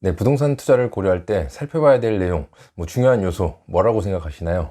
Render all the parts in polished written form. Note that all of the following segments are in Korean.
네, 부동산 투자를 고려할 때 살펴봐야 될 내용, 중요한 요소 뭐라고 생각하시나요?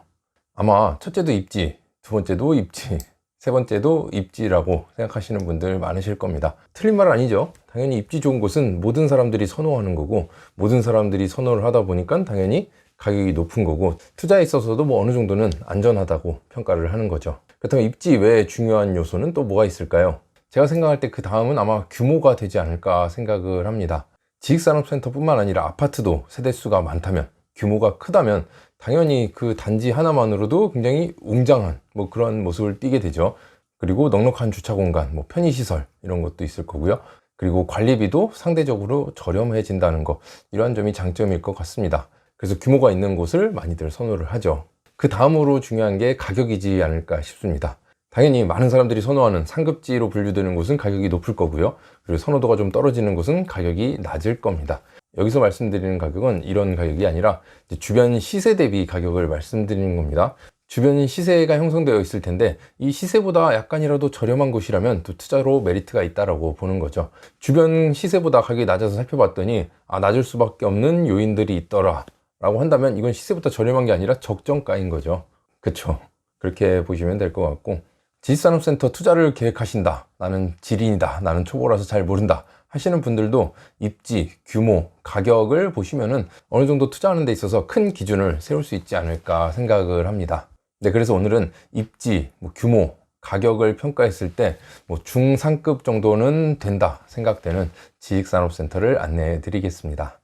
아마 첫째도 입지, 두 번째도 입지, 세 번째도 입지라고 생각하시는 분들 많으실 겁니다. 틀린 말 아니죠. 당연히 입지 좋은 곳은 모든 사람들이 선호하는 거고, 모든 사람들이 선호를 하다 보니까 당연히 가격이 높은 거고, 투자에 있어서도 어느 정도는 안전하다고 평가를 하는 거죠. 그렇다면 입지 외에 중요한 요소는 또 뭐가 있을까요? 제가 생각할 때 그 다음은 아마 규모가 되지 않을까 생각을 합니다. 지식산업센터뿐만 아니라 아파트도 세대수가 많다면, 규모가 크다면 당연히 그 단지 하나만으로도 굉장히 웅장한 그런 모습을 띠게 되죠. 그리고 넉넉한 주차 공간, 편의시설 이런 것도 있을 거고요. 그리고 관리비도 상대적으로 저렴해진다는 거, 이러한 점이 장점일 것 같습니다. 그래서 규모가 있는 곳을 많이들 선호를 하죠. 그 다음으로 중요한 게 가격이지 않을까 싶습니다. 당연히 많은 사람들이 선호하는 상급지로 분류되는 곳은 가격이 높을 거고요. 그리고 선호도가 좀 떨어지는 곳은 가격이 낮을 겁니다. 여기서 말씀드리는 가격은 이런 가격이 아니라 주변 시세 대비 가격을 말씀드리는 겁니다. 주변 시세가 형성되어 있을 텐데 이 시세보다 약간이라도 저렴한 곳이라면 또 투자로 메리트가 있다라고 보는 거죠. 주변 시세보다 가격이 낮아서 살펴봤더니 낮을 수밖에 없는 요인들이 있더라 라고 한다면 이건 시세보다 저렴한 게 아니라 적정가인 거죠. 그쵸? 그렇게 보시면 될 것 같고, 지식산업센터 투자를 계획하신다, 나는 지린이다, 나는 초보라서 잘 모른다 하시는 분들도 입지, 규모, 가격을 보시면은 어느 정도 투자하는 데 있어서 큰 기준을 세울 수 있지 않을까 생각을 합니다. 네, 그래서 오늘은 입지, 규모, 가격을 평가했을 때 중상급 정도는 된다 생각되는 지식산업센터를 안내해 드리겠습니다.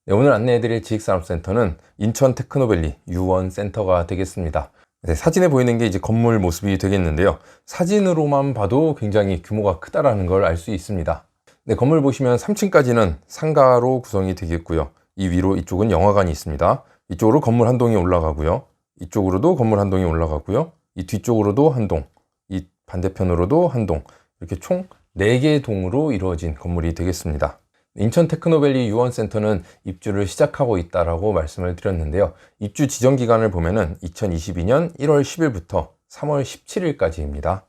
네, 오늘 안내해드릴 지식산업센터는 인천 테크노밸리 유원센터가 되겠습니다. 네, 사진에 보이는 게 이제 건물 모습이 되겠는데요. 사진으로만 봐도 굉장히 규모가 크다라는 걸 알 수 있습니다. 네, 건물 보시면 3층까지는 상가로 구성이 되겠고요. 이 위로 이쪽은 영화관이 있습니다. 이쪽으로 건물 한 동이 올라가고요. 이쪽으로도 건물 한 동이 올라가고요. 이 뒤쪽으로도 한 동, 이 반대편으로도 한 동, 이렇게 총 4개 동으로 이루어진 건물이 되겠습니다. 인천 테크노밸리 유원센터는 입주를 시작하고 있다라고 말씀을 드렸는데요. 입주 지정 기간을 보면은 2022년 1월 10일부터 3월 17일까지입니다.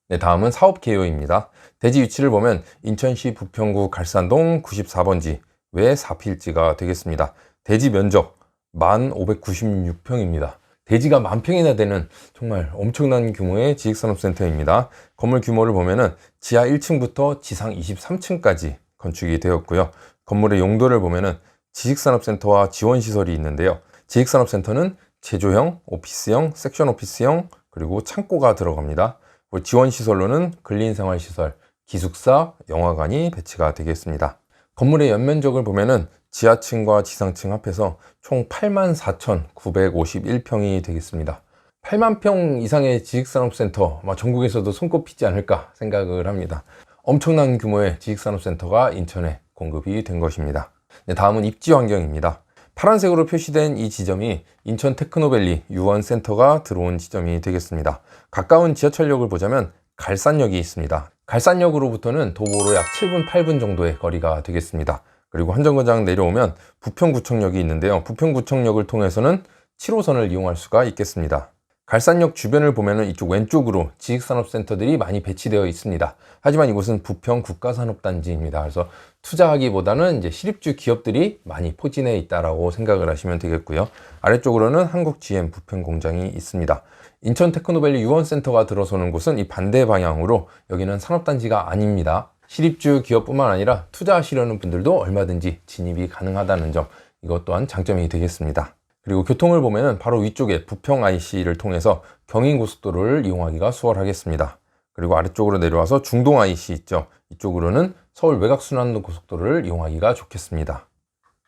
네, 다음은 사업 개요입니다. 대지 위치를 보면 인천시 부평구 갈산동 94번지 외 4필지가 되겠습니다. 대지 면적 1596평입니다. 대지가 10,000평이나 되는 정말 엄청난 규모의 지식산업센터입니다. 건물 규모를 보면은 지하 1층부터 지상 23층까지 건축이 되었고요. 건물의 용도를 보면은 지식산업센터와 지원시설이 있는데요. 지식산업센터는 제조형, 오피스형, 섹션 오피스형, 그리고 창고가 들어갑니다. 지원시설로는 근린생활시설, 기숙사, 영화관이 배치가 되겠습니다. 건물의 연면적을 보면은 지하층과 지상층 합해서 총 84,951평이 되겠습니다. 8만 평 이상의 지식산업센터, 전국에서도 손꼽히지 않을까 생각을 합니다. 엄청난 규모의 지식산업센터가 인천에 공급이 된 것입니다. 네, 다음은 입지 환경입니다. 파란색으로 표시된 이 지점이 인천 테크노밸리 유원센터가 들어온 지점이 되겠습니다. 가까운 지하철역을 보자면 갈산역이 있습니다. 갈산역으로부터는 도보로 약 7분, 8분 정도의 거리가 되겠습니다. 그리고 한 정거장 내려오면 부평구청역이 있는데요. 부평구청역을 통해서는 7호선을 이용할 수가 있겠습니다. 갈산역 주변을 보면은 이쪽 왼쪽으로 지식산업센터들이 많이 배치되어 있습니다. 하지만 이곳은 부평 국가산업단지입니다. 그래서 투자하기보다는 이제 실입주 기업들이 많이 포진해 있다라고 생각을 하시면 되겠고요. 아래쪽으로는 한국 GM 부평 공장이 있습니다. 인천 테크노밸리 유원센터가 들어서는 곳은 이 반대 방향으로 여기는 산업단지가 아닙니다. 실입주 기업뿐만 아니라 투자하시려는 분들도 얼마든지 진입이 가능하다는 점, 이것 또한 장점이 되겠습니다. 그리고 교통을 보면은 바로 위쪽에 부평 IC를 통해서 경인고속도로를 이용하기가 수월하겠습니다. 그리고 아래쪽으로 내려와서 중동 IC 있죠. 이쪽으로는 서울 외곽순환도 고속도로를 이용하기가 좋겠습니다.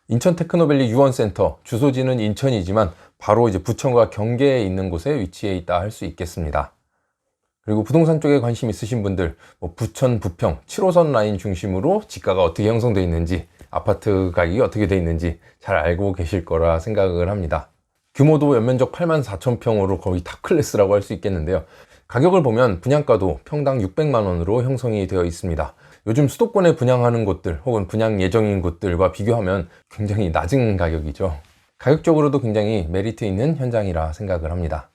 인천 테크노밸리 유원센터 주소지는 인천이지만 바로 이제 부천과 경계에 있는 곳에 위치해 있다 할 수 있겠습니다. 그리고 부동산 쪽에 관심 있으신 분들, 부천, 부평, 7호선 라인 중심으로 지가가 어떻게 형성되어 있는지, 아파트 가격이 어떻게 되어 있는지 잘 알고 계실 거라 생각을 합니다. 규모도 연면적 84,000평으로 거의 탑 클래스라고 할 수 있겠는데요. 가격을 보면 분양가도 평당 600만 원으로 형성이 되어 있습니다. 요즘 수도권에 분양하는 곳들 혹은 분양 예정인 곳들과 비교하면 굉장히 낮은 가격이죠. 가격적으로도 굉장히 메리트 있는 현장이라 생각을 합니다.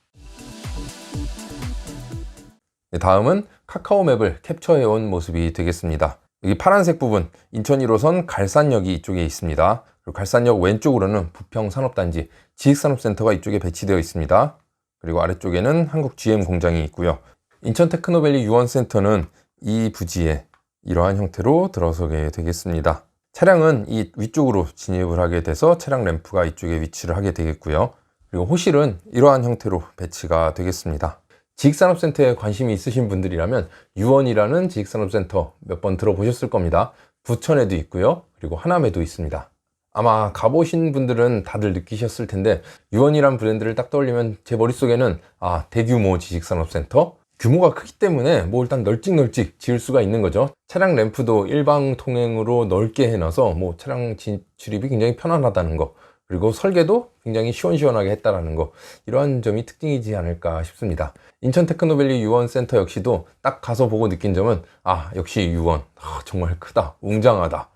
다음은 카카오 맵을 캡처해 온 모습이 되겠습니다. 여기 파란색 부분 인천 1호선 갈산역이 이쪽에 있습니다. 그리고 갈산역 왼쪽으로는 부평 산업단지 지식산업센터가 이쪽에 배치되어 있습니다. 그리고 아래쪽에는 한국 GM 공장이 있고요. 인천 테크노밸리 유원센터는 이 부지에 이러한 형태로 들어서게 되겠습니다. 차량은 이 위쪽으로 진입을 하게 돼서 차량 램프가 이쪽에 위치를 하게 되겠고요. 그리고 호실은 이러한 형태로 배치가 되겠습니다. 지식산업센터에 관심이 있으신 분들이라면 유원이라는 지식산업센터 몇 번 들어보셨을 겁니다. 부천에도 있고요. 그리고 하남에도 있습니다. 아마 가보신 분들은 다들 느끼셨을 텐데 유원이란 브랜드를 딱 떠올리면 제 머릿속에는 대규모 지식산업센터, 규모가 크기 때문에 뭐 일단 널찍널찍 지을 수가 있는 거죠. 차량 램프도 일방 통행으로 넓게 해놔서 뭐 차량 출입이 굉장히 편안하다는 거, 그리고 설계도 굉장히 시원시원하게 했다라는 거, 이러한 점이 특징이지 않을까 싶습니다. 인천 테크노밸리 유원센터 역시도 딱 가서 보고 느낀 점은 역시 유원 정말 크다, 웅장하다,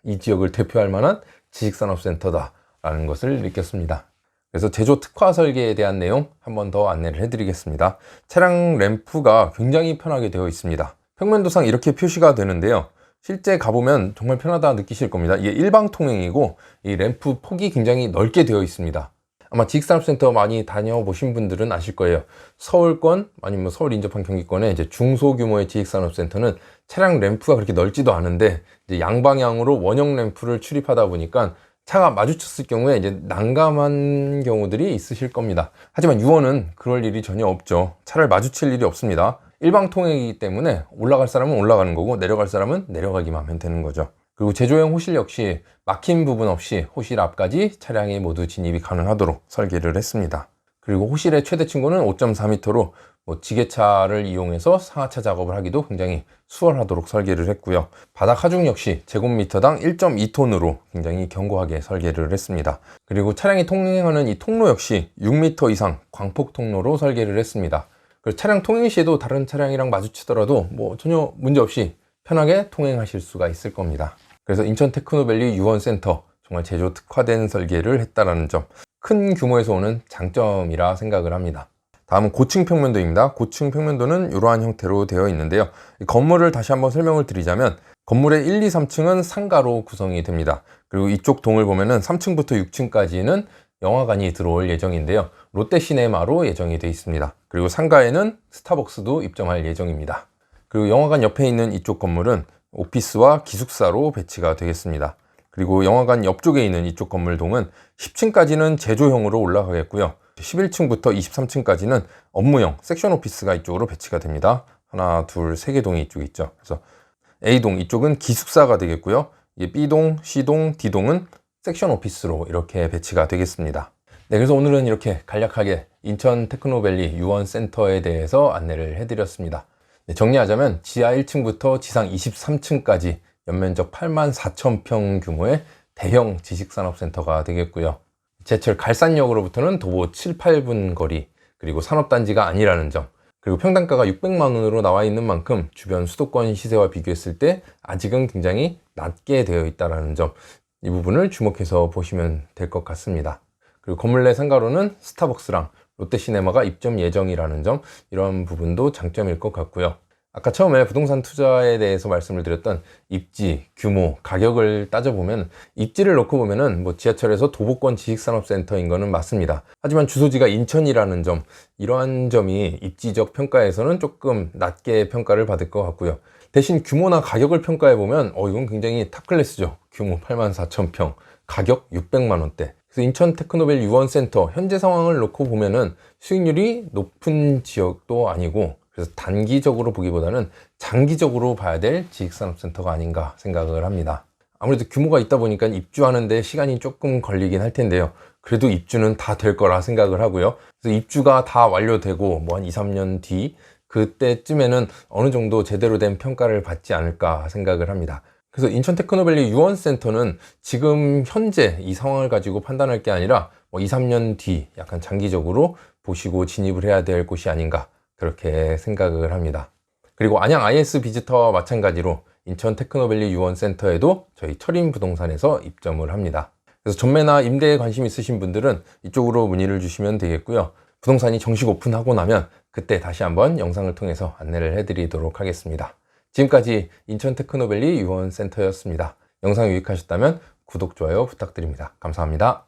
이 지역을 대표할 만한 지식산업센터다 라는 것을 느꼈습니다. 그래서 제조 특화 설계에 대한 내용 한 번 더 안내를 해드리겠습니다. 차량 램프가 굉장히 편하게 되어 있습니다. 평면도상 이렇게 표시가 되는데요. 실제 가보면 정말 편하다 느끼실 겁니다. 이게 일방 통행이고 이 램프 폭이 굉장히 넓게 되어 있습니다. 아마 지식산업센터 많이 다녀보신 분들은 아실 거예요. 서울권 아니면 서울 인접한 경기권의 이제 중소규모의 지식산업센터는 차량 램프가 그렇게 넓지도 않은데 이제 양방향으로 원형 램프를 출입하다 보니까 차가 마주쳤을 경우에 이제 난감한 경우들이 있으실 겁니다. 하지만 유원은 그럴 일이 전혀 없죠. 차를 마주칠 일이 없습니다. 일방 통행이기 때문에 올라갈 사람은 올라가는 거고 내려갈 사람은 내려가기만 하면 되는 거죠. 그리고 제조형 호실 역시 막힌 부분 없이 호실 앞까지 차량이 모두 진입이 가능하도록 설계를 했습니다. 그리고 호실의 최대 층고는 5.4m로 지게차를 이용해서 상하차 작업을 하기도 굉장히 수월하도록 설계를 했고요. 바닥 하중 역시 제곱미터당 1.2톤으로 굉장히 견고하게 설계를 했습니다. 그리고 차량이 통행하는 이 통로 역시 6m 이상 광폭 통로로 설계를 했습니다. 그리고 차량 통행 시에도 다른 차량이랑 마주치더라도 전혀 문제없이 편하게 통행하실 수가 있을 겁니다. 그래서 인천 테크노밸리 유원센터 정말 제조 특화된 설계를 했다는 점, 큰 규모에서 오는 장점이라 생각을 합니다. 다음은 고층 평면도입니다. 고층 평면도는 이러한 형태로 되어 있는데요. 건물을 다시 한번 설명을 드리자면 건물의 1, 2, 3층은 상가로 구성이 됩니다. 그리고 이쪽 동을 보면은 3층부터 6층까지는 영화관이 들어올 예정인데요. 롯데시네마로 예정이 되어 있습니다. 그리고 상가에는 스타벅스도 입점할 예정입니다. 그리고 영화관 옆에 있는 이쪽 건물은 오피스와 기숙사로 배치가 되겠습니다. 그리고 영화관 옆쪽에 있는 이쪽 건물동은 10층까지는 제조형으로 올라가겠고요. 11층부터 23층까지는 업무용 섹션 오피스가 이쪽으로 배치가 됩니다. 하나, 둘, 세 개 동이 이쪽에 있죠. 그래서 A동 이쪽은 기숙사가 되겠고요. B동, C동, D동은 섹션 오피스로 이렇게 배치가 되겠습니다. 네, 그래서 오늘은 이렇게 간략하게 인천 테크노밸리 유원센터에 대해서 안내를 해드렸습니다. 네, 정리하자면 지하 1층부터 지상 23층까지 연면적 84,000평 규모의 대형 지식산업센터가 되겠고요. 제철 갈산역으로부터는 도보 7, 8분 거리, 그리고 산업단지가 아니라는 점, 그리고 평당가가 600만 원으로 나와 있는 만큼 주변 수도권 시세와 비교했을 때 아직은 굉장히 낮게 되어 있다는 점, 이 부분을 주목해서 보시면 될 것 같습니다. 그리고 건물 내 상가로는 스타벅스랑 롯데시네마가 입점 예정이라는 점, 이런 부분도 장점일 것 같고요. 아까 처음에 부동산 투자에 대해서 말씀을 드렸던 입지, 규모, 가격을 따져보면 입지를 놓고 보면은 지하철에서 도보권 지식산업센터인 거는 맞습니다. 하지만 주소지가 인천이라는 점, 이러한 점이 입지적 평가에서는 조금 낮게 평가를 받을 것 같고요. 대신 규모나 가격을 평가해 보면 이건 굉장히 탑클래스죠. 규모 84,000평, 가격 600만 원대. 그래서 인천 테크노밸리 유원센터 현재 상황을 놓고 보면은 수익률이 높은 지역도 아니고, 그래서 단기적으로 보기보다는 장기적으로 봐야 될 지식산업센터가 아닌가 생각을 합니다. 아무래도 규모가 있다 보니까 입주하는데 시간이 조금 걸리긴 할 텐데요. 그래도 입주는 다 될 거라 생각을 하고요. 그래서 입주가 다 완료되고 한 2, 3년 뒤 그때쯤에는 어느 정도 제대로 된 평가를 받지 않을까 생각을 합니다. 그래서 인천 테크노밸리 유원센터는 지금 현재 이 상황을 가지고 판단할 게 아니라 2, 3년 뒤 약간 장기적으로 보시고 진입을 해야 될 곳이 아닌가, 그렇게 생각을 합니다. 그리고 안양 IS 비지터와 마찬가지로 인천 테크노밸리 유원센터에도 저희 철인 부동산에서 입점을 합니다. 그래서 전매나 임대에 관심 있으신 분들은 이쪽으로 문의를 주시면 되겠고요. 부동산이 정식 오픈하고 나면 그때 다시 한번 영상을 통해서 안내를 해드리도록 하겠습니다. 지금까지 인천 테크노밸리 유원센터였습니다. 영상 유익하셨다면 구독, 좋아요 부탁드립니다. 감사합니다.